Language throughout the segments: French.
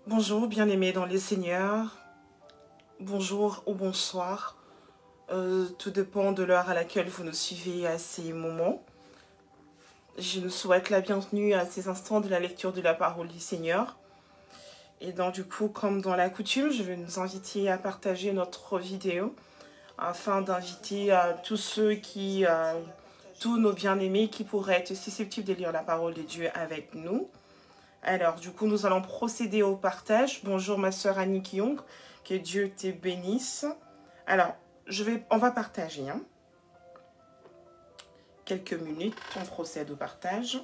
Bonjour, bien-aimés dans les seigneurs. Bonjour ou bonsoir. Tout dépend de l'heure à laquelle vous nous suivez à ces moments. Je nous souhaite la bienvenue à ces instants de la lecture de la parole du Seigneur. Et donc du coup, comme dans la coutume, je vais nous inviter à partager notre vidéo afin d'inviter tous tous nos bien-aimés qui pourraient être susceptibles de lire la parole de Dieu avec nous. Alors, du coup, nous allons procéder au partage. Bonjour, ma sœur Annie Kyung. Que Dieu te bénisse. Alors, on va partager. Quelques minutes, on procède au partage.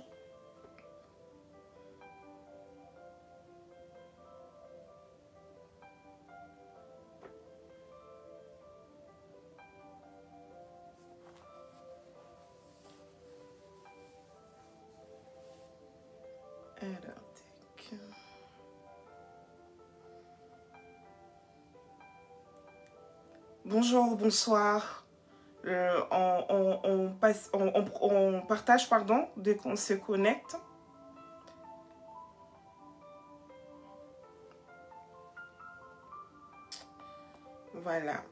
Alors, tac. Bonjour, bonsoir. On partage, pardon, dès qu'on se connecte. Voilà.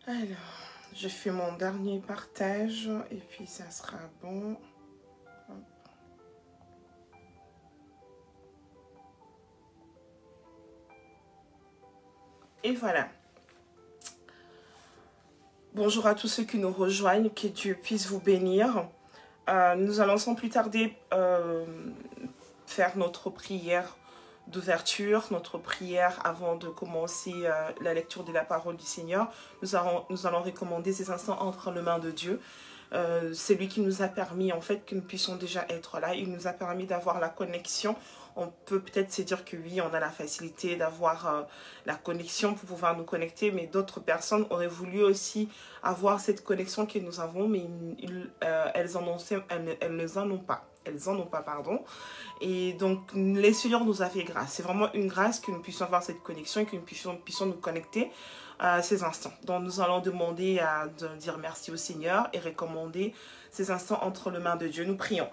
Alors, je fais mon dernier partage et puis ça sera bon. Et voilà. Bonjour à tous ceux qui nous rejoignent, que Dieu puisse vous bénir. Nous allons sans plus tarder faire notre prière d'ouverture, notre prière avant de commencer la lecture de la parole du Seigneur. Nous allons recommander ces instants entre les mains de Dieu. C'est lui qui nous a permis en fait que nous puissions déjà être là. Il nous a permis d'avoir la connexion. On peut peut-être se dire que oui, on a la facilité d'avoir la connexion pour pouvoir nous connecter, mais d'autres personnes auraient voulu aussi avoir cette connexion que nous avons, mais elles n'en ont pas. Elles en ont pas, pardon. Et donc, le Seigneur nous a fait grâce. C'est vraiment une grâce que nous puissions avoir cette connexion et que nous puissions nous connecter à ces instants. Donc, nous allons demander de dire merci au Seigneur et recommander ces instants entre les mains de Dieu. Nous prions.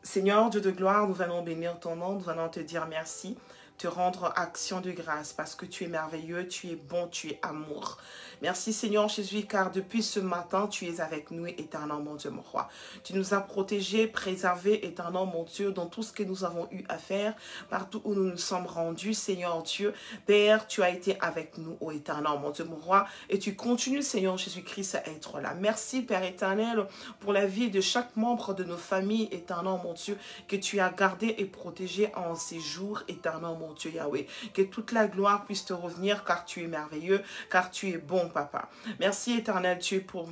Seigneur, Dieu de gloire, nous allons bénir ton nom, nous allons te dire merci, te rendre action de grâce parce que tu es merveilleux, tu es bon, tu es amour. Merci Seigneur Jésus, car depuis ce matin, tu es avec nous, éternel mon Dieu, mon roi. Tu nous as protégés, préservés, éternel mon Dieu, dans tout ce que nous avons eu à faire, partout où nous nous sommes rendus, Seigneur Dieu. Père, tu as été avec nous, ô éternel mon Dieu, mon roi, et tu continues, Seigneur Jésus-Christ, à être là. Merci, Père éternel, pour la vie de chaque membre de nos familles, éternel mon Dieu, que tu as gardé et protégé en ces jours, éternel mon Dieu, Yahweh. Que toute la gloire puisse te revenir, car tu es merveilleux, car tu es bon, Papa. Merci, éternel Dieu, pour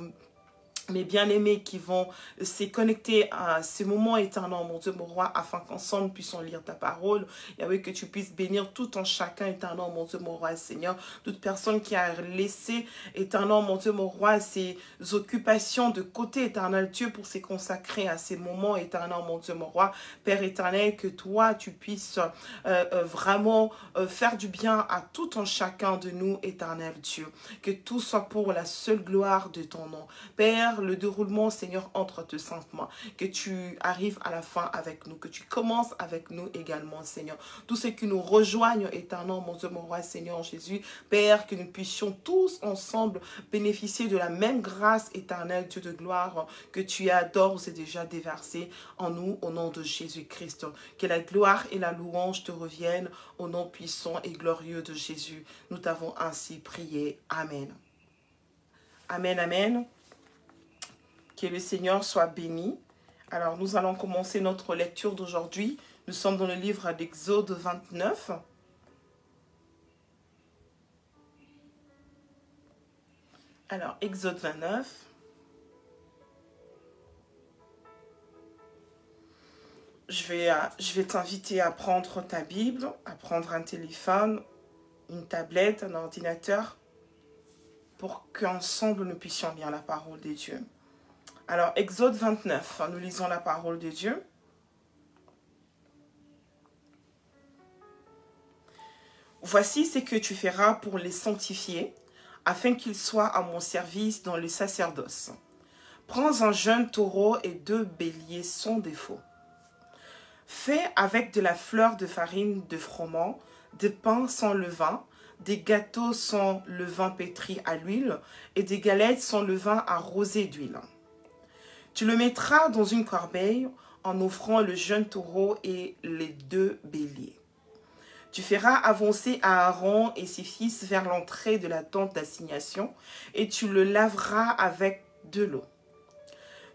mes bien-aimés qui vont se connecter à ces moments éternels, mon Dieu, mon roi, afin qu'ensemble nous puissions lire ta parole. Yahweh, que tu puisses bénir tout en chacun, éternel, mon Dieu, mon roi, Seigneur. Toute personne qui a laissé, éternel, mon Dieu, mon roi, ses occupations de côté, éternel Dieu, pour se consacrer à ces moments, éternel, mon Dieu, mon roi. Père éternel, que toi, tu puisses vraiment faire du bien à tout en chacun de nous, éternel Dieu. Que tout soit pour la seule gloire de ton nom. Père, le déroulement, Seigneur, entre tes saintes mains. Que tu arrives à la fin avec nous, que tu commences avec nous également, Seigneur. Tous ceux qui nous rejoignent, éternel, mon Dieu, mon roi, Seigneur Jésus. Père, que nous puissions tous ensemble bénéficier de la même grâce éternelle, Dieu de gloire, que tu as d'ores et déjà déversée en nous, au nom de Jésus-Christ. Que la gloire et la louange te reviennent au nom puissant et glorieux de Jésus. Nous t'avons ainsi prié. Amen. Amen, amen. Que le Seigneur soit béni. Alors, nous allons commencer notre lecture d'aujourd'hui. Nous sommes dans le livre d'Exode 29. Alors, Exode 29. Je vais t'inviter à prendre ta Bible, à prendre un téléphone, une tablette, un ordinateur. pour qu'ensemble nous puissions lire la parole de Dieu. Alors, Exode 29, nous lisons la parole de Dieu. Voici ce que tu feras pour les sanctifier, afin qu'ils soient à mon service dans le sacerdoce. Prends un jeune taureau et 2 béliers sans défaut. Fais avec de la fleur de farine de froment, des pains sans levain, des gâteaux sans levain pétri à l'huile et des galettes sans levain arrosées d'huile. Tu le mettras dans une corbeille en offrant le jeune taureau et les 2 béliers. Tu feras avancer Aaron et ses fils vers l'entrée de la tente d'assignation et tu le laveras avec de l'eau.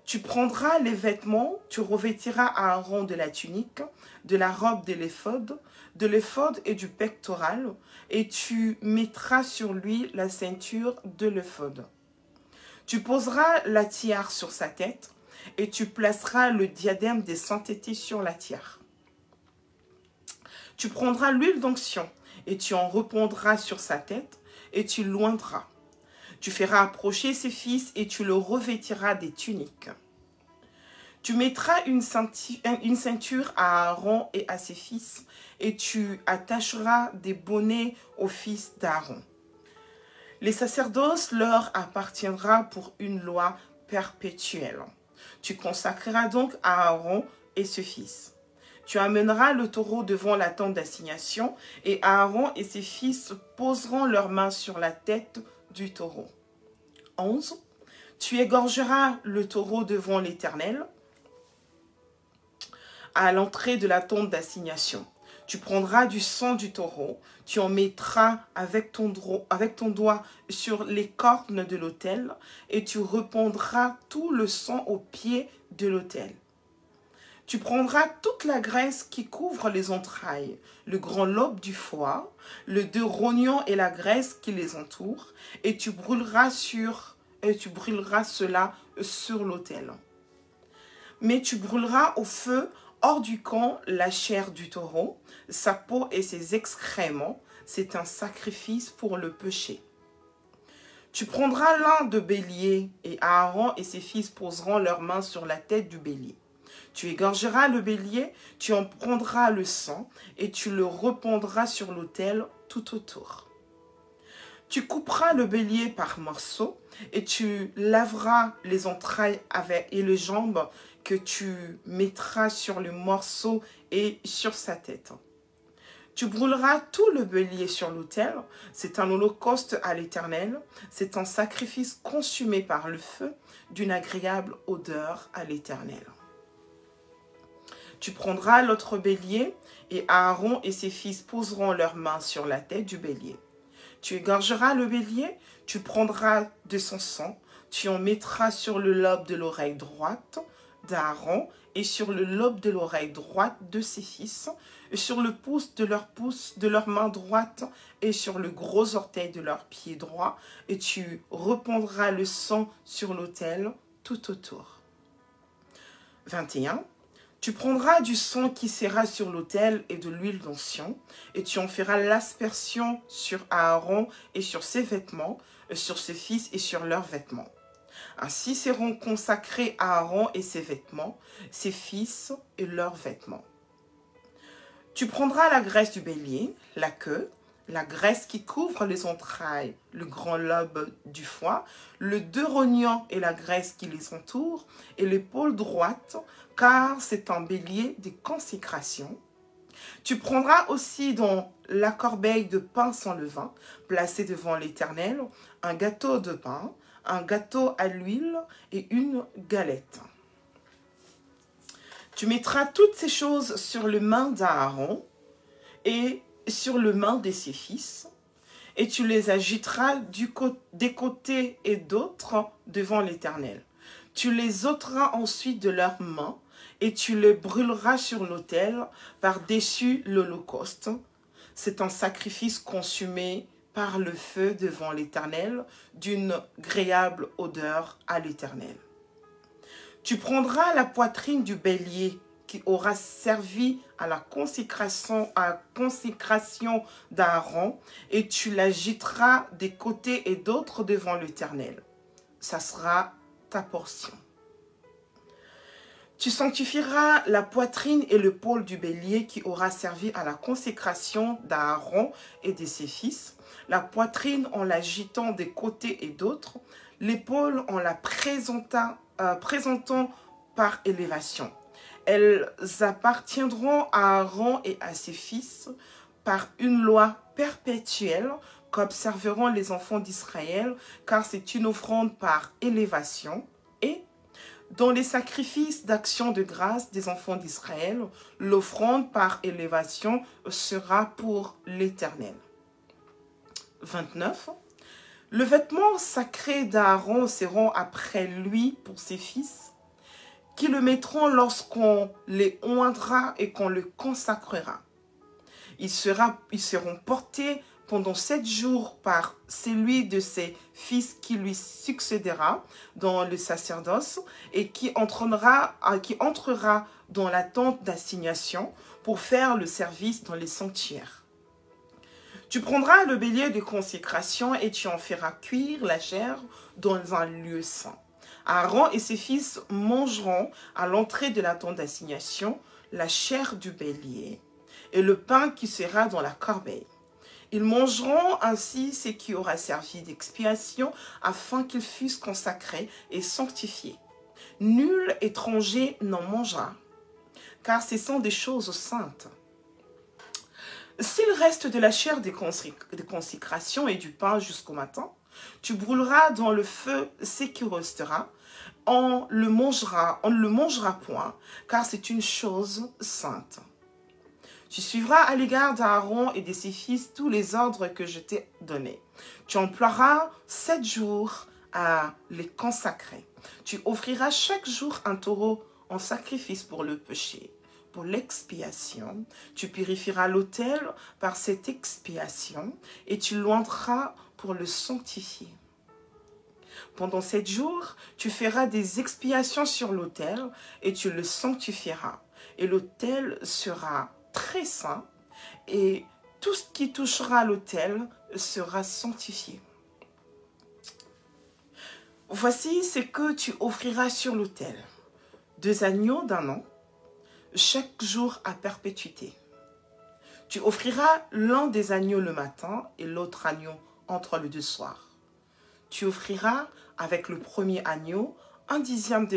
Tu prendras les vêtements, tu revêtiras Aaron de la tunique, de la robe de l'éphod et du pectoral, et tu mettras sur lui la ceinture de l'éphod. Tu poseras la tiare sur sa tête, et tu placeras le diadème des saintetés sur la tiare. Tu prendras l'huile d'onction, et tu en répandras sur sa tête, et tu l'oindras. Tu feras approcher ses fils, et tu le revêtiras des tuniques. Tu mettras une ceinture à Aaron et à ses fils, et tu attacheras des bonnets aux fils d'Aaron. Les sacerdoces leur appartiendra pour une loi perpétuelle. Tu consacreras donc Aaron et ses fils. Tu amèneras le taureau devant la tente d'assignation, et Aaron et ses fils poseront leurs mains sur la tête du taureau. 11. Tu égorgeras le taureau devant l'Éternel à l'entrée de la tente d'assignation. Tu prendras du sang du taureau, tu en mettras avec ton doigt sur les cornes de l'autel, et tu répandras tout le sang au pied de l'autel. Tu prendras toute la graisse qui couvre les entrailles, le grand lobe du foie, le 2 rognons et la graisse qui les entoure, et tu brûleras cela sur l'autel. Mais tu brûleras au feu hors du camp la chair du taureau, sa peau et ses excréments, c'est un sacrifice pour le péché. Tu prendras l'un de bélier, et Aaron et ses fils poseront leurs mains sur la tête du bélier. Tu égorgeras le bélier, tu en prendras le sang, et tu le répandras sur l'autel tout autour. Tu couperas le bélier par morceaux, et tu laveras les entrailles et les jambes que tu mettras sur le morceau et sur sa tête. Tu brûleras tout le bélier sur l'autel, c'est un holocauste à l'Éternel, c'est un sacrifice consumé par le feu, d'une agréable odeur à l'Éternel. Tu prendras l'autre bélier, et Aaron et ses fils poseront leurs mains sur la tête du bélier. Tu égorgeras le bélier, tu prendras de son sang, tu en mettras sur le lobe de l'oreille droite d'Aaron et sur le lobe de l'oreille droite de ses fils, et sur le pouce de leur main droite et sur le gros orteil de leur pied droit, et tu répandras le sang sur l'autel tout autour. 21. Tu prendras du sang qui sera sur l'autel et de l'huile d'onction, et tu en feras l'aspersion sur Aaron et sur ses vêtements, sur ses fils et sur leurs vêtements. Ainsi seront consacrés Aaron et ses vêtements, ses fils et leurs vêtements. Tu prendras la graisse du bélier, la queue, la graisse qui couvre les entrailles, le grand lobe du foie, le 2 rognons et la graisse qui les entoure, et l'épaule droite, car c'est un bélier de consécration. Tu prendras aussi dans la corbeille de pain sans levain, placé devant l'Éternel, un gâteau de pain, un gâteau à l'huile et une galette. Tu mettras toutes ces choses sur les mains d'Aaron et sur les mains de ses fils, et tu les agiteras des côtés et d'autres devant l'Éternel. Tu les ôteras ensuite de leurs mains, et tu les brûleras sur l'autel par-dessus l'holocauste. C'est un sacrifice consumé par le feu devant l'Éternel, d'une agréable odeur à l'Éternel. Tu prendras la poitrine du bélier qui aura servi à la consécration d'Aaron, et tu l'agiteras des côtés et d'autres devant l'Éternel. Ça sera ta portion. Tu sanctifieras la poitrine et le pôle du bélier qui aura servi à la consécration d'Aaron et de ses fils, la poitrine en l'agitant des côtés et d'autres, l'épaule en la présentant par élévation. Elles appartiendront à Aaron et à ses fils par une loi perpétuelle qu'observeront les enfants d'Israël, car c'est une offrande par élévation. Et dans les sacrifices d'action de grâce des enfants d'Israël, l'offrande par élévation sera pour l'Éternel. 29. Le vêtement sacré d'Aaron seront après lui pour ses fils, qui le mettront lorsqu'on les oindra et qu'on le consacrera. Ils seront portés pendant 7 jours par celui de ses fils qui lui succédera dans le sacerdoce et qui entrera dans la tente d'assignation pour faire le service dans les sanctuaires. Tu prendras le bélier de consécration et tu en feras cuire la chair dans un lieu saint. Aaron et ses fils mangeront à l'entrée de la tente d'assignation la chair du bélier et le pain qui sera dans la corbeille. Ils mangeront ainsi ce qui aura servi d'expiation afin qu'ils fussent consacrés et sanctifiés. Nul étranger n'en mangera, car ce sont des choses saintes. S'il reste de la chair de consécration et du pain jusqu'au matin, tu brûleras dans le feu ce qui restera. On ne le mangera point, car c'est une chose sainte. Tu suivras à l'égard d'Aaron et de ses fils tous les ordres que je t'ai donnés. Tu emploieras 7 jours à les consacrer. Tu offriras chaque jour un taureau en sacrifice pour le péché. Pour l'expiation, tu purifieras l'autel par cette expiation et tu l'oindras pour le sanctifier. Pendant 7 jours, tu feras des expiations sur l'autel et tu le sanctifieras. Et l'autel sera très saint et tout ce qui touchera l'autel sera sanctifié. Voici ce que tu offriras sur l'autel. 2 agneaux d'1 an, chaque jour à perpétuité. Tu offriras l'un des agneaux le matin et l'autre agneau entre les 2 soirs. Tu offriras avec le premier agneau 1/10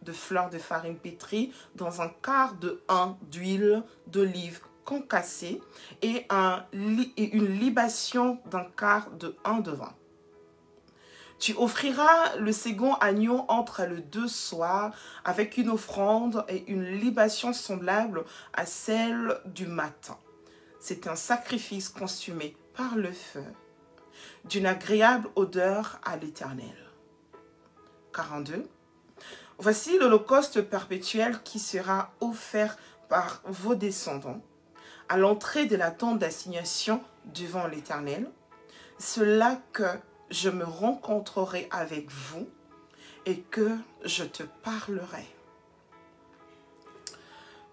de fleur de farine pétrie dans un quart de hin d'huile d'olive concassée et une libation d'un quart de hin de vin. Tu offriras le second agneau entre les 2 soirs avec une offrande et une libation semblable à celle du matin. C'est un sacrifice consumé par le feu, d'une agréable odeur à l'Éternel. 42. Voici l'holocauste perpétuel qui sera offert par vos descendants à l'entrée de la tente d'assignation devant l'Éternel. C'est là que je me rencontrerai avec vous et que je te parlerai.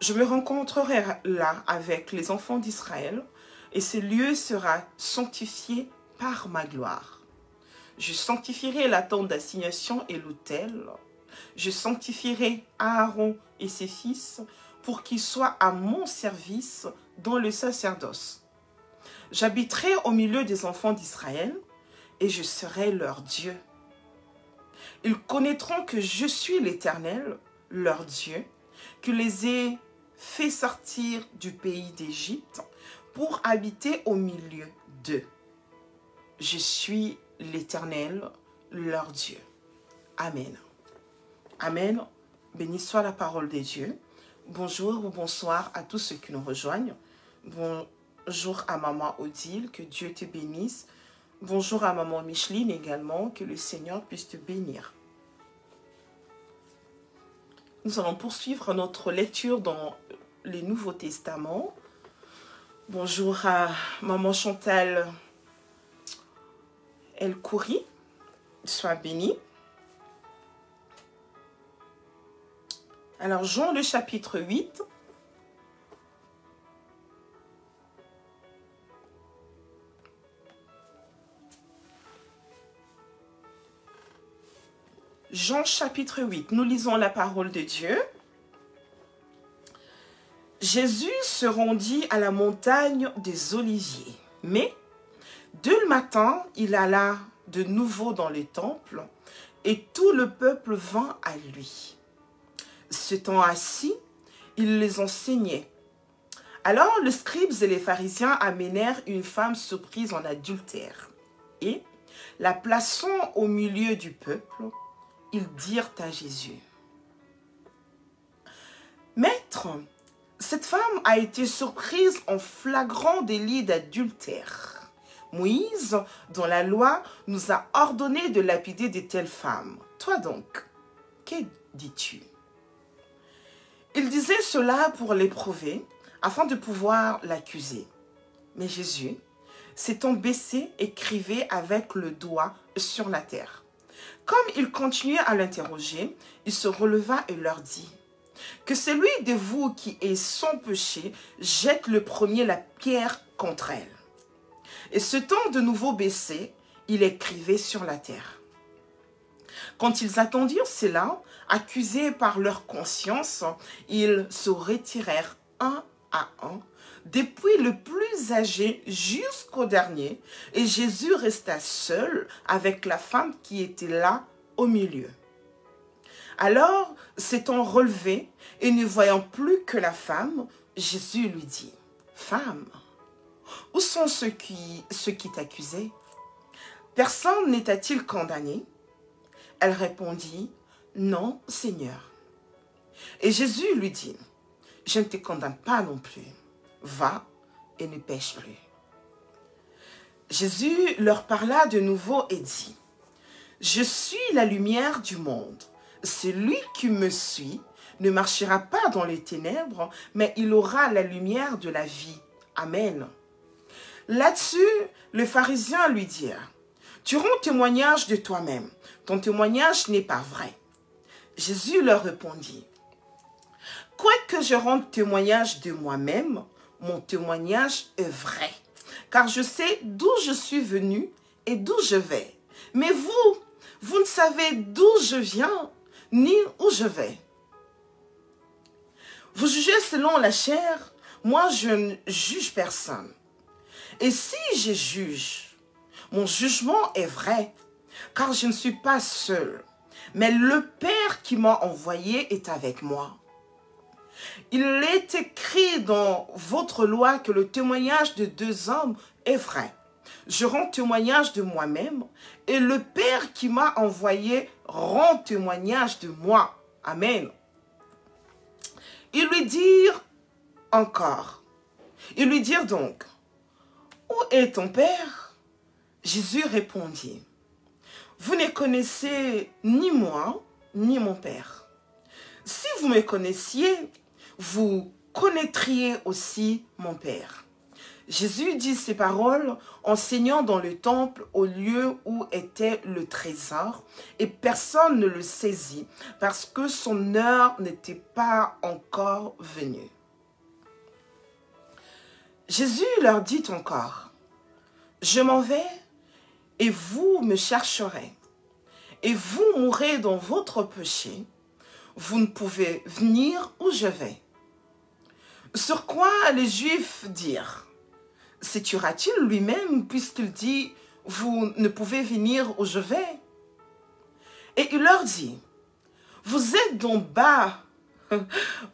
Je me rencontrerai là avec les enfants d'Israël et ce lieu sera sanctifié par ma gloire. Je sanctifierai la tente d'assignation et l'autel. Je sanctifierai Aaron et ses fils pour qu'ils soient à mon service dans le sacerdoce. J'habiterai au milieu des enfants d'Israël et je serai leur Dieu. Ils connaîtront que je suis l'Éternel, leur Dieu, qui les ai fait sortir du pays d'Égypte pour habiter au milieu d'eux. Je suis l'Éternel, leur Dieu. Amen. Amen. Béni soit la parole de Dieu. Bonjour ou bonsoir à tous ceux qui nous rejoignent. Bonjour à maman Odile, que Dieu te bénisse. Bonjour à maman Micheline également, que le Seigneur puisse te bénir. Nous allons poursuivre notre lecture dans les Nouveaux Testaments. Bonjour à maman Chantal El Khoury, sois bénie. Alors, Jean le chapitre 8. Jean chapitre 8, nous lisons la parole de Dieu. Jésus se rendit à la montagne des Oliviers, mais dès le matin, il alla de nouveau dans le temple et tout le peuple vint à lui. S'étant assis, il les enseignait. Alors les scribes et les pharisiens amenèrent une femme surprise en adultère et, la plaçant au milieu du peuple, ils dirent à Jésus: « Maître, cette femme a été surprise en flagrant délit d'adultère. Moïse, dans la loi, nous a ordonné de lapider de telles femmes. Toi donc, que dis-tu » Il disait cela pour l'éprouver, afin de pouvoir l'accuser. Mais Jésus, s'étant baissé, écrivait avec le doigt sur la terre. Comme il continuait à l'interroger, il se releva et leur dit: « Que celui de vous qui est sans péché jette le premier la pierre contre elle. » Et s'étant de nouveau baissé, il écrivait sur la terre. Quand ils attendirent cela, accusés par leur conscience, ils se retirèrent un à un, depuis le plus âgé jusqu'au dernier, et Jésus resta seul avec la femme qui était là au milieu. Alors, s'étant relevé et ne voyant plus que la femme, Jésus lui dit: « Femme, où sont ceux qui t'accusaient? Personne ne t'a-t-il condamné ?» Elle répondit: « Non, Seigneur. » Et Jésus lui dit: « Je ne te condamne pas non plus. Va et ne pêche plus. » Jésus leur parla de nouveau et dit: « Je suis la lumière du monde. Celui qui me suit ne marchera pas dans les ténèbres, mais il aura la lumière de la vie. Amen. » Là-dessus, les pharisiens lui dirent: « Tu rends témoignage de toi-même. Ton témoignage n'est pas vrai. » Jésus leur répondit: « Quoique je rende témoignage de moi-même, mon témoignage est vrai, car je sais d'où je suis venu et d'où je vais. Mais vous ne savez d'où je viens, ni où je vais. Vous jugez selon la chair, moi je ne juge personne. Et si je juge, mon jugement est vrai, car je ne suis pas seul, mais le Père qui m'a envoyé est avec moi. Il est écrit dans votre loi que le témoignage de deux hommes est vrai. Je rends témoignage de moi-même et le Père qui m'a envoyé rend témoignage de moi. Amen. » Ils lui dirent donc: « Où est ton Père? » Jésus répondit: « Vous ne connaissez ni moi, ni mon Père. Si vous me connaissiez, vous connaîtriez aussi mon Père. » Jésus dit ces paroles enseignant dans le temple au lieu où était le trésor, et personne ne le saisit parce que son heure n'était pas encore venue. Jésus leur dit encore: « Je m'en vais et vous me chercherez, et vous mourrez dans votre péché. Vous ne pouvez venir où je vais. » Sur quoi les Juifs dirent: « Se tuera-t-il lui-même puisqu'il dit: vous ne pouvez venir où je vais? » Et il leur dit: « Vous êtes d'en bas,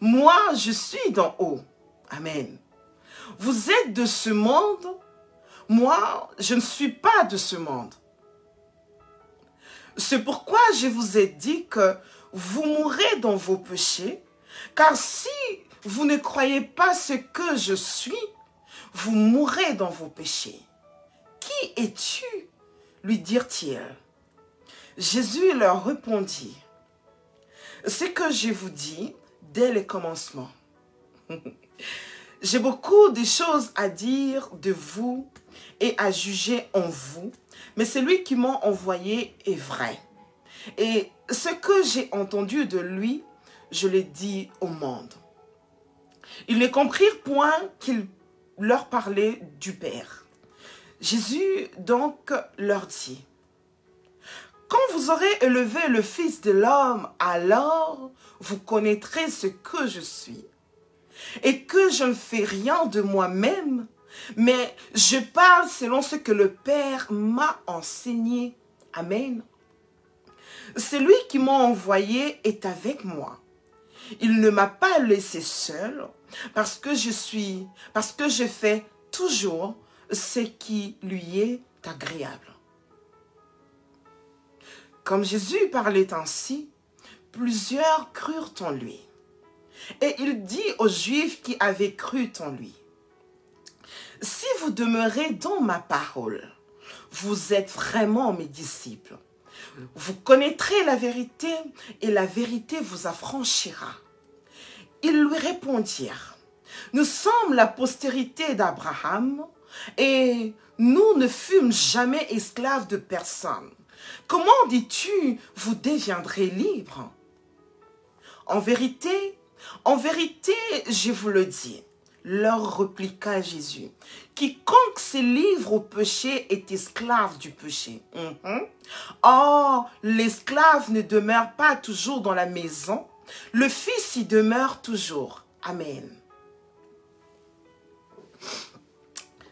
moi je suis d'en haut. » Amen. « Vous êtes de ce monde, moi je ne suis pas de ce monde. C'est pourquoi je vous ai dit que vous mourrez dans vos péchés, car si vous ne croyez pas ce que je suis, vous mourrez dans vos péchés. » « Qui es-tu » lui dirent-ils. Jésus leur répondit: « Ce que je vous dis dès le commencement. J'ai beaucoup de choses à dire de vous et à juger en vous, mais celui qui m'a envoyé est vrai. Et ce que j'ai entendu de lui, je l'ai dit au monde. Ils ne comprirent point qu'il leur parlait du Père. Jésus donc leur dit, quand vous aurez élevé le Fils de l'homme, alors vous connaîtrez ce que je suis, et que je ne fais rien de moi-même, mais je parle selon ce que le Père m'a enseigné. Amen. Celui qui m'a envoyé est avec moi. Il ne m'a pas laissé seul, parce que je fais toujours ce qui lui est agréable. Comme Jésus parlait ainsi, plusieurs crurent en lui. Et il dit aux Juifs qui avaient cru en lui, « Si vous demeurez dans ma parole, vous êtes vraiment mes disciples. Vous connaîtrez la vérité et la vérité vous affranchira. » Ils lui répondirent, « Nous sommes la postérité d'Abraham et nous ne fûmes jamais esclaves de personne. Comment dis-tu, vous deviendrez libres? En vérité, je vous le dis, leur répliqua Jésus, quiconque se livre au péché est esclave du péché. Or, l'esclave ne demeure pas toujours dans la maison, le Fils y demeure toujours. Amen.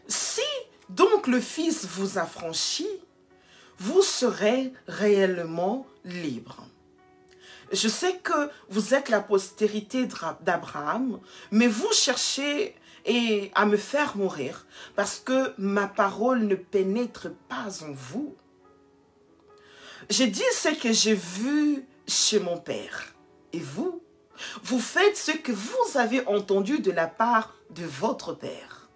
Si donc le Fils vous affranchit, vous serez réellement libre. Je sais que vous êtes la postérité d'Abraham, mais vous cherchez à me faire mourir parce que ma parole ne pénètre pas en vous. Je dis ce que j'ai vu chez mon Père. Et vous, vous faites ce que vous avez entendu de la part de votre Père.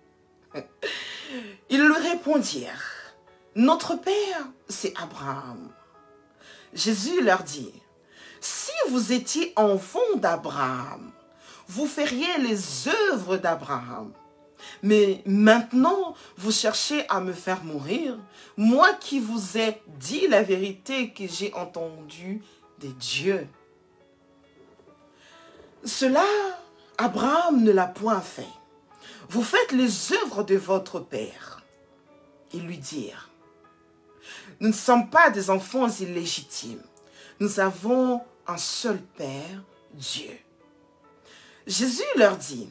Ils lui répondirent, « Notre Père, c'est Abraham. » Jésus leur dit, « Si vous étiez enfants d'Abraham, vous feriez les œuvres d'Abraham. Mais maintenant, vous cherchez à me faire mourir, moi qui vous ai dit la vérité que j'ai entendue de Dieu. » Cela, Abraham ne l'a point fait. Vous faites les œuvres de votre Père. Ils lui dirent, nous ne sommes pas des enfants illégitimes. Nous avons un seul Père, Dieu. Jésus leur dit,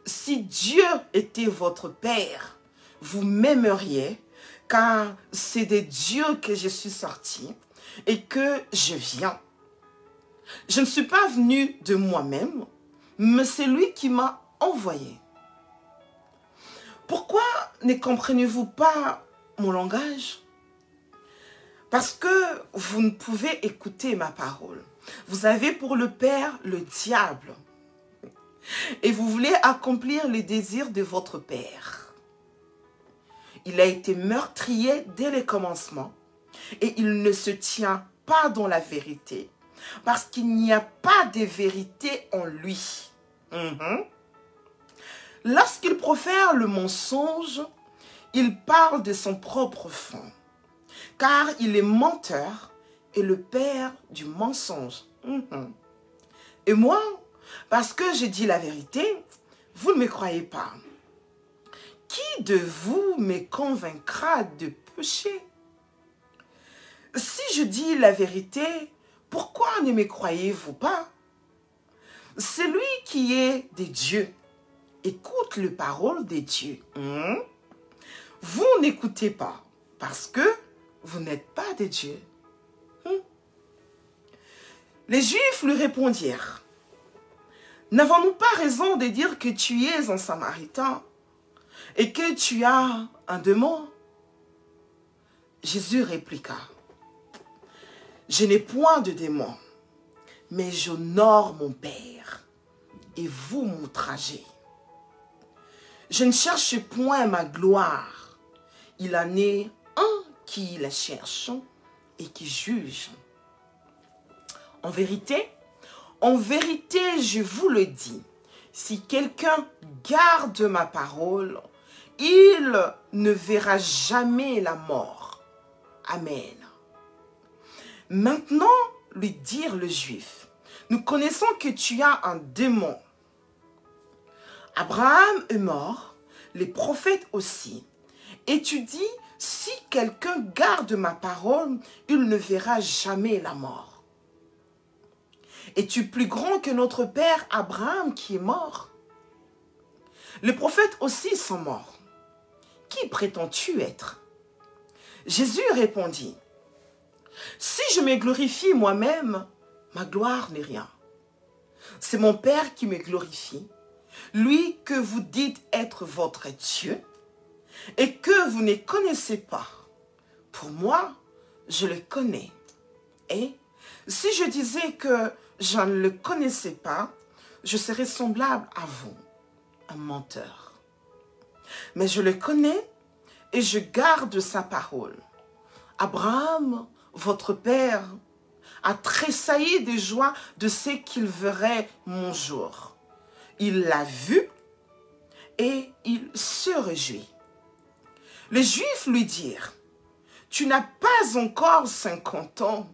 si Dieu était votre Père, vous m'aimeriez, car c'est de Dieu que je suis sorti et que je viens. Je ne suis pas venu de moi-même, mais c'est lui qui m'a envoyé. Pourquoi ne comprenez-vous pas mon langage? Parce que vous ne pouvez écouter ma parole. Vous avez pour le père le diable. Et vous voulez accomplir les désirs de votre père. Il a été meurtrier dès le commencement et il ne se tient pas dans la vérité parce qu'il n'y a pas de vérité en lui. Lorsqu'il profère le mensonge, il parle de son propre fond, car il est menteur et le père du mensonge. Et moi, parce que je dis la vérité, vous ne me croyez pas. Qui de vous me convaincra de péché? Si je dis la vérité, pourquoi ne me croyez-vous pas? Celui qui est de Dieu écoute les paroles de Dieu. Vous n'écoutez pas parce que vous n'êtes pas de Dieu. Les Juifs lui répondirent, n'avons-nous pas raison de dire que tu es un Samaritain et que tu as un démon? Jésus répliqua, je n'ai point de démon, mais j'honore mon Père et vous m'outragez. Je ne cherche point ma gloire, il en est un qui la cherche et qui juge. En vérité, je vous le dis, si quelqu'un garde ma parole, il ne verra jamais la mort. Amen. Maintenant, lui dirent les Juifs, nous connaissons que tu as un démon. Abraham est mort, les prophètes aussi. Et tu dis, si quelqu'un garde ma parole, il ne verra jamais la mort. Es-tu plus grand que notre père Abraham qui est mort? Les prophètes aussi sont morts. Qui prétends-tu être? Jésus répondit, si je me glorifie moi-même, ma gloire n'est rien. C'est mon Père qui me glorifie, lui que vous dites être votre Dieu et que vous ne connaissez pas. Pour moi, je le connais. Et si je disais que je ne le connaissais pas, je serais semblable à vous, un menteur. Mais je le connais et je garde sa parole. Abraham, votre père, a tressailli de joie de ce qu'il verrait mon jour. Il l'a vu et il se réjouit. Les Juifs lui dirent, tu n'as pas encore 50 ans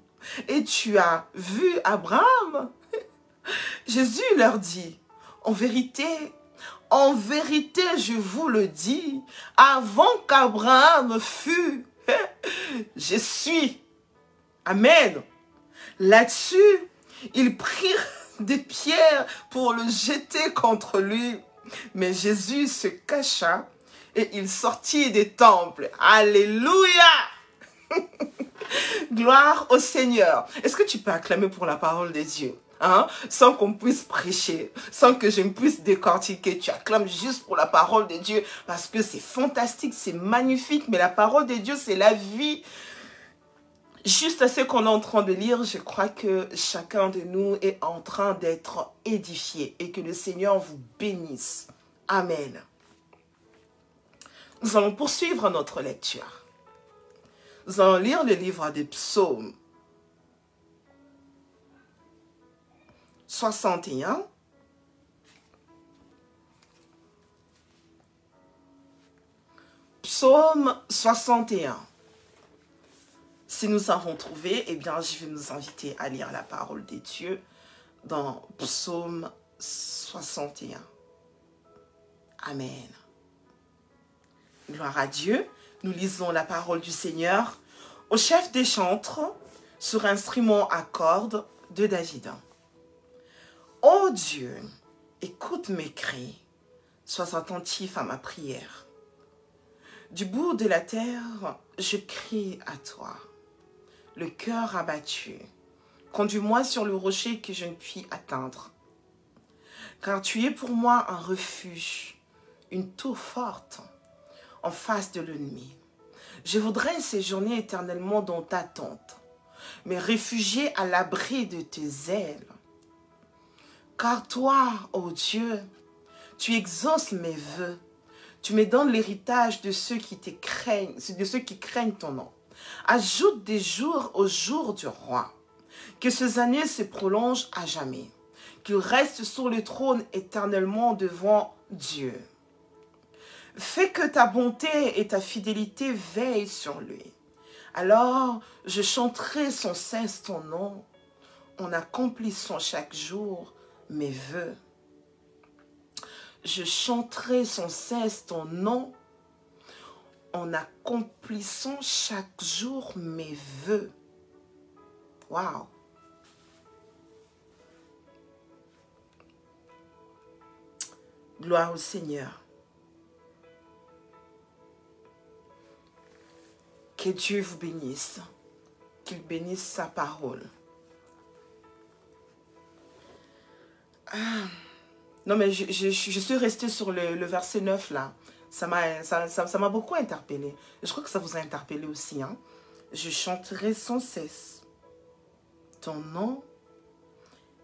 et tu as vu Abraham? Jésus leur dit, en vérité, je vous le dis, avant qu'Abraham fût, je suis. Amen. Là-dessus, ils prirent des pierres pour le jeter contre lui. Mais Jésus se cacha et il sortit des temples. Alléluia! Gloire au Seigneur. Est-ce que tu peux acclamer pour la parole de Dieu? Hein? Sans qu'on puisse prêcher, sans que je ne puisse décortiquer. Tu acclames juste pour la parole de Dieu parce que c'est fantastique, c'est magnifique. Mais la parole de Dieu, c'est la vie. Juste à ce qu'on est en train de lire, je crois que chacun de nous est en train d'être édifié et que le Seigneur vous bénisse. Amen. Nous allons poursuivre notre lecture. Nous allons lire le livre des psaumes 61. Psaume 61. Si nous avons trouvé, eh bien, je vais nous inviter à lire la parole de Dieu dans Psaume 61. Amen. Gloire à Dieu. Nous lisons la parole du Seigneur au chef des chantres sur instrument à cordes de David. Ô Dieu, écoute mes cris, sois attentif à ma prière. Du bout de la terre, je crie à toi. Le cœur abattu, conduis-moi sur le rocher que je ne puis atteindre. Car tu es pour moi un refuge, une tour forte en face de l'ennemi. Je voudrais séjourner éternellement dans ta tente, me réfugier à l'abri de tes ailes. Car toi, ô Dieu, tu exauces mes vœux. Tu me donnes l'héritage de ceux qui te craignent, de ceux qui craignent ton nom. Ajoute des jours aux jours du roi, que ces années se prolongent à jamais, qu'il reste sur le trône éternellement devant Dieu. Fais que ta bonté et ta fidélité veillent sur lui. Alors je chanterai sans cesse ton nom, en accomplissant chaque jour mes vœux. Je chanterai sans cesse ton nom, en accomplissant chaque jour mes vœux. Waouh! Gloire au Seigneur. Que Dieu vous bénisse. Qu'il bénisse sa parole. Non mais je suis restée sur le verset 9 là. Ça m'a beaucoup interpellée. Je crois que ça vous a interpellé aussi. Hein? Je chanterai sans cesse ton nom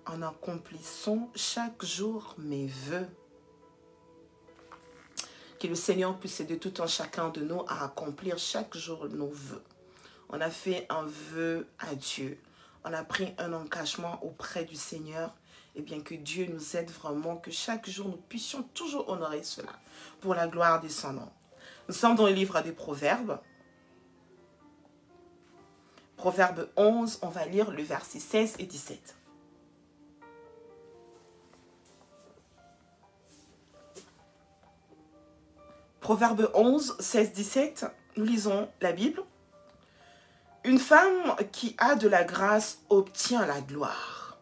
en accomplissant chaque jour mes vœux. Que le Seigneur puisse aider tout un chacun de nous à accomplir chaque jour nos vœux. On a fait un vœu à Dieu. On a pris un engagement auprès du Seigneur. Et bien que Dieu nous aide vraiment, que chaque jour nous puissions toujours honorer cela pour la gloire de son nom. Nous sommes dans le livre des Proverbes. Proverbe 11, on va lire le verset 16 et 17. Proverbe 11, 16, 17, nous lisons la Bible. Une femme qui a de la grâce obtient la gloire,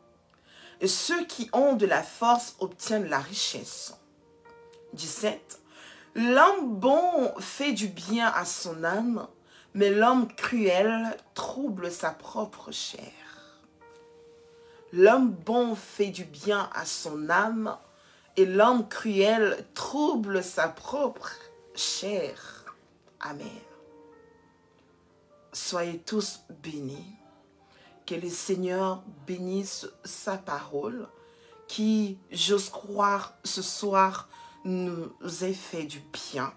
et ceux qui ont de la force obtiennent la richesse. 17. L'homme bon fait du bien à son âme, mais l'homme cruel trouble sa propre chair. L'homme bon fait du bien à son âme, et l'homme cruel trouble sa propre chair. Amen. Soyez tous bénis. Que le Seigneur bénisse sa parole, qui, j'ose croire, ce soir, nous ait fait du bien.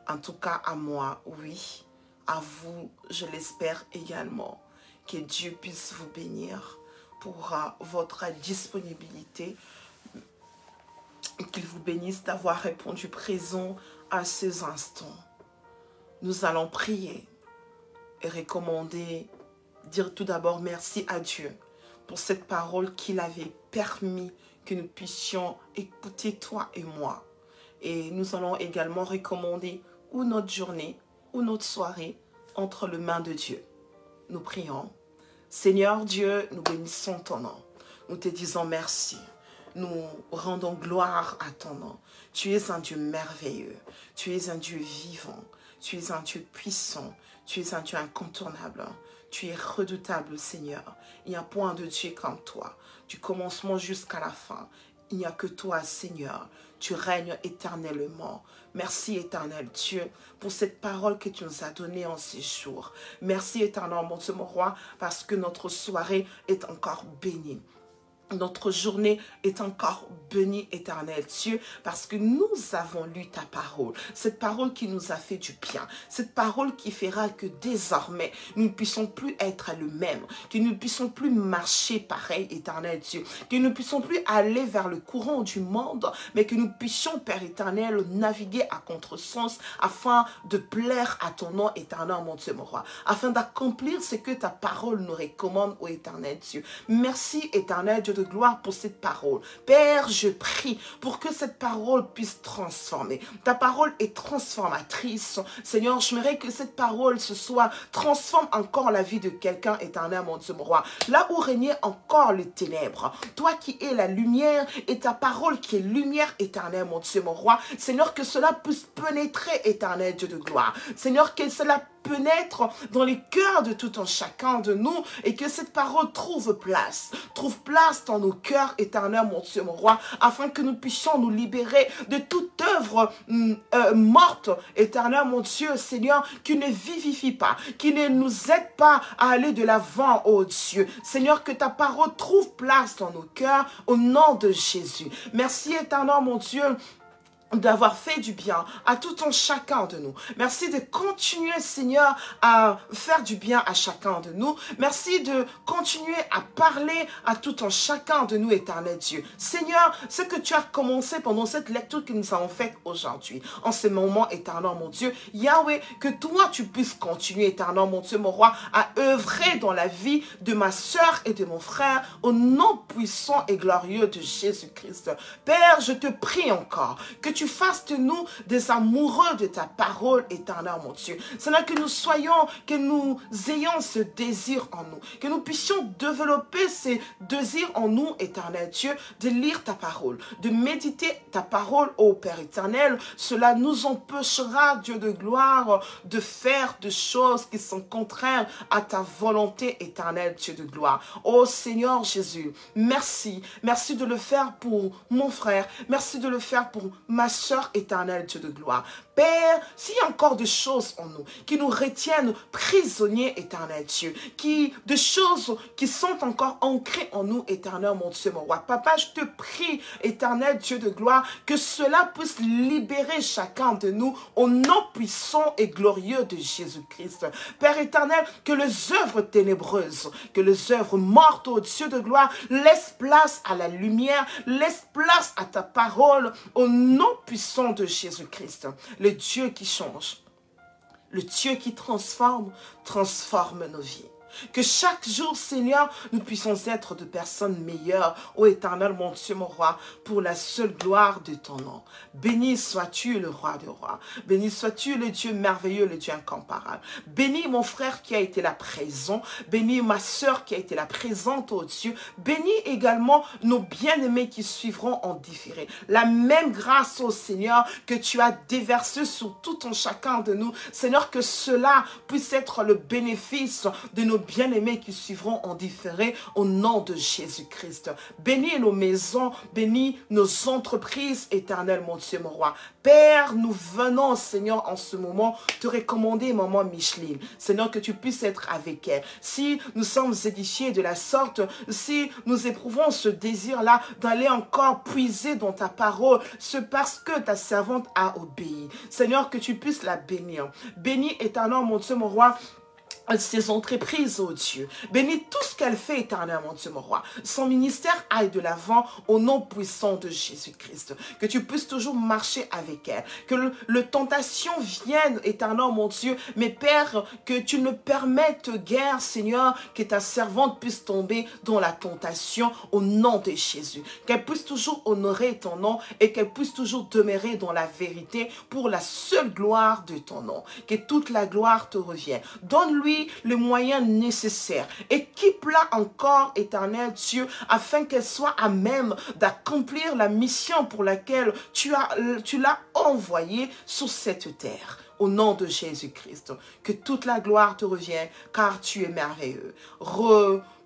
En tout cas, à moi, oui. À vous, je l'espère également. Que Dieu puisse vous bénir pour votre disponibilité. Qu'il vous bénisse d'avoir répondu présent à ces instants. Nous allons prier et recommander, dire tout d'abord merci à Dieu pour cette parole qu'il avait permis que nous puissions écouter, toi et moi. Et nous allons également recommander ou notre journée ou notre soirée entre les mains de Dieu. Nous prions. Seigneur Dieu, nous bénissons ton nom. Nous te disons merci. Nous rendons gloire à ton nom. Tu es un Dieu merveilleux. Tu es un Dieu vivant. Tu es un Dieu puissant. Tu es un Dieu incontournable. Tu es redoutable, Seigneur. Il n'y a point de Dieu comme toi. Du commencement jusqu'à la fin. Il n'y a que toi, Seigneur. Tu règnes éternellement. Merci, éternel Dieu, pour cette parole que tu nous as donnée en ces jours. Merci, éternel mon Dieu, mon roi, parce que notre soirée est encore bénie. Notre journée est encore bénie, éternel Dieu, parce que nous avons lu ta parole. Cette parole qui nous a fait du bien. Cette parole qui fera que désormais, nous ne puissions plus être le même. Que nous ne puissions plus marcher pareil, éternel Dieu. Que nous ne puissions plus aller vers le courant du monde, mais que nous puissions, Père éternel, naviguer à contresens afin de plaire à ton nom, éternel, mon Dieu, mon roi. Afin d'accomplir ce que ta parole nous recommande, ô éternel Dieu. Merci, éternel Dieu de gloire pour cette parole. Père, je prie pour que cette parole puisse transformer. Ta parole est transformatrice. Seigneur, j'aimerais que cette parole ce soir transforme encore la vie de quelqu'un, éternel, mon Dieu, mon roi. Là où régnait encore les ténèbres, toi qui es la lumière et ta parole qui est lumière, éternel, mon Dieu, mon roi. Seigneur, que cela puisse pénétrer, éternel Dieu de gloire. Seigneur, que cela pénètre dans les cœurs de tout un chacun de nous et que cette parole trouve place dans nos cœurs, éternel, mon Dieu, mon roi, afin que nous puissions nous libérer de toute œuvre morte, éternel, mon Dieu, Seigneur, qui ne vivifie pas, qui ne nous aide pas à aller de l'avant, oh Dieu. Seigneur, que ta parole trouve place dans nos cœurs au nom de Jésus. Merci, éternel, mon Dieu, d'avoir fait du bien à tout un chacun de nous. Merci de continuer, Seigneur, à faire du bien à chacun de nous. Merci de continuer à parler à tout un chacun de nous, éternel Dieu. Seigneur, ce que tu as commencé pendant cette lecture que nous avons faite aujourd'hui, en ce moment, éternel, mon Dieu, Yahweh, que toi, tu puisses continuer, éternel, mon Dieu, mon roi, à œuvrer dans la vie de ma soeur et de mon frère, au nom puissant et glorieux de Jésus-Christ. Père, je te prie encore que tu fasses de nous des amoureux de ta parole, éternel, mon Dieu. C'est là que nous soyons, que nous ayons ce désir en nous, que nous puissions développer ce désir en nous, éternel Dieu, de lire ta parole, de méditer ta parole, ô Père éternel. Cela nous empêchera, Dieu de gloire, de faire des choses qui sont contraires à ta volonté, éternelle, Dieu de gloire. Ô Seigneur Jésus, merci. Merci de le faire pour mon frère. Merci de le faire pour ma sœur éternelle, Dieu de gloire. Père, s'il y a encore des choses en nous qui nous retiennent prisonniers, éternel Dieu, des choses qui sont encore ancrées en nous, éternel, mon Dieu, mon roi. Papa, je te prie, éternel Dieu de gloire, que cela puisse libérer chacun de nous au nom puissant et glorieux de Jésus-Christ. Père éternel, que les œuvres ténébreuses, que les œuvres mortes, ô Dieu de gloire, laisse place à la lumière, laisse place à ta parole, au nom puissant de Jésus-Christ. Le Dieu qui change, le Dieu qui transforme nos vies. Que chaque jour, Seigneur, nous puissions être de personnes meilleures, ô Éternel, mon Dieu, mon roi, pour la seule gloire de ton nom. Béni sois-tu le roi des rois. Béni sois-tu le Dieu merveilleux, le Dieu incomparable. Bénis mon frère qui a été là présent. Bénis ma sœur qui a été là présente, ô Dieu. Bénis également nos bien-aimés qui suivront en différé. La même grâce, ô Seigneur, que tu as déversée sur tout un chacun de nous. Seigneur, que cela puisse être le bénéfice de nos bien-aimés qui suivront en différé au nom de Jésus-Christ. Bénis nos maisons, bénis nos entreprises, éternel mon Dieu, mon roi. Père, nous venons, Seigneur, en ce moment, te recommander maman Micheline. Seigneur, que tu puisses être avec elle. Si nous sommes édifiés de la sorte, si nous éprouvons ce désir-là d'aller encore puiser dans ta parole, c'est parce que ta servante a obéi. Seigneur, que tu puisses la bénir. Bénis, éternel mon Dieu, mon roi, ses entreprises, oh Dieu. Bénis tout ce qu'elle fait, éternel, mon Dieu, mon roi. Son ministère aille de l'avant au nom puissant de Jésus-Christ. Que tu puisses toujours marcher avec elle. Que le tentation vienne, éternel, mon Dieu. Mais Père, que tu ne permettes guère, Seigneur, que ta servante puisse tomber dans la tentation au nom de Jésus. Qu'elle puisse toujours honorer ton nom et qu'elle puisse toujours demeurer dans la vérité pour la seule gloire de ton nom. Que toute la gloire te revienne. Donne-lui les moyens nécessaires. Équipe-la encore, éternel Dieu, afin qu'elle soit à même d'accomplir la mission pour laquelle tu l'as envoyée sur cette terre. Au nom de Jésus-Christ, que toute la gloire te revienne, car tu es merveilleux.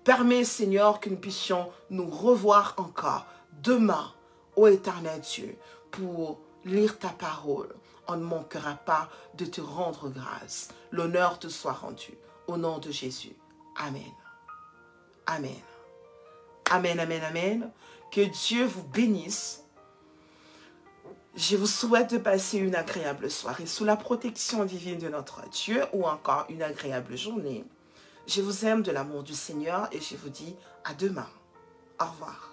Permets, Seigneur, que nous puissions nous revoir encore demain, ô éternel Dieu, pour lire ta parole. On ne manquera pas de te rendre grâce. L'honneur te soit rendu. Au nom de Jésus. Amen. Amen. Amen, amen, amen. Que Dieu vous bénisse. Je vous souhaite de passer une agréable soirée sous la protection divine de notre Dieu ou encore une agréable journée. Je vous aime de l'amour du Seigneur et je vous dis à demain. Au revoir.